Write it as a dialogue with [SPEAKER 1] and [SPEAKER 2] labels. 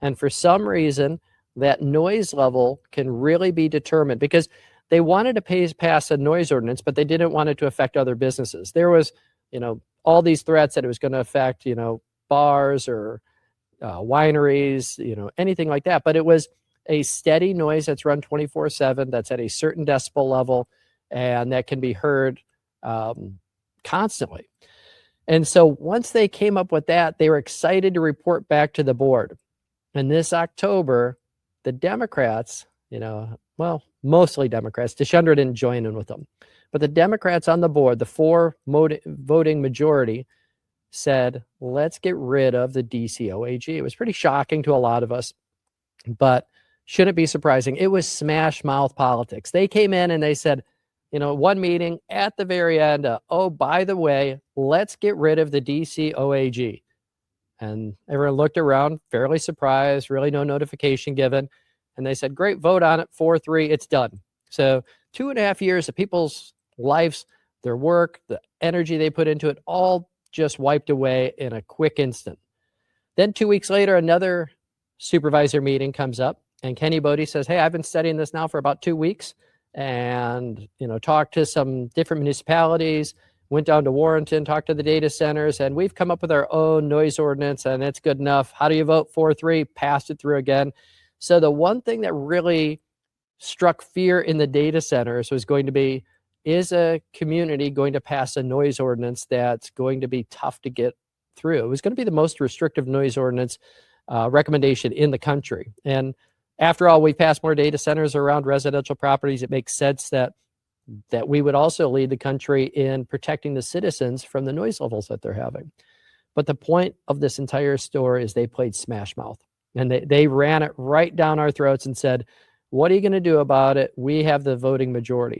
[SPEAKER 1] And for some reason, that noise level can really be determined because they wanted to pass a noise ordinance, but they didn't want it to affect other businesses. There was, all these threats that it was going to affect, bars or wineries, anything like that. But it was a steady noise that's run 24/7, that's at a certain decibel level, and that can be heard constantly. And so once they came up with that, they were excited to report back to the board. And this October, the Democrats, mostly Democrats, DeShendra didn't join in with them, but the Democrats on the board, the 4 voting majority, said, let's get rid of the DCOAG. It was pretty shocking to a lot of us, but shouldn't be surprising. It was smash mouth politics. They came in and they said, one meeting at the very end, oh, by the way, let's get rid of the DCOAG. And everyone looked around, fairly surprised, really no notification given. And they said, great, vote on it, 4-3, it's done. So 2.5 years of people's lives, their work, the energy they put into it, all just wiped away in a quick instant. Then 2 weeks later, another supervisor meeting comes up, and Kenny Bodie says, hey, I've been studying this now for about 2 weeks, and talked to some different municipalities, went down to Warrenton, talked to the data centers, and we've come up with our own noise ordinance, and it's good enough. How do you vote? 4-3, passed it through again. So the one thing that really struck fear in the data centers was going to be, is a community going to pass a noise ordinance that's going to be tough to get through? It was going to be the most restrictive noise ordinance recommendation in the country. And after all, we pass more data centers around residential properties. It makes sense that we would also lead the country in protecting the citizens from the noise levels that they're having. But the point of this entire story is they played smash mouth, and they ran it right down our throats and said, what are you going to do about it? We have the voting majority.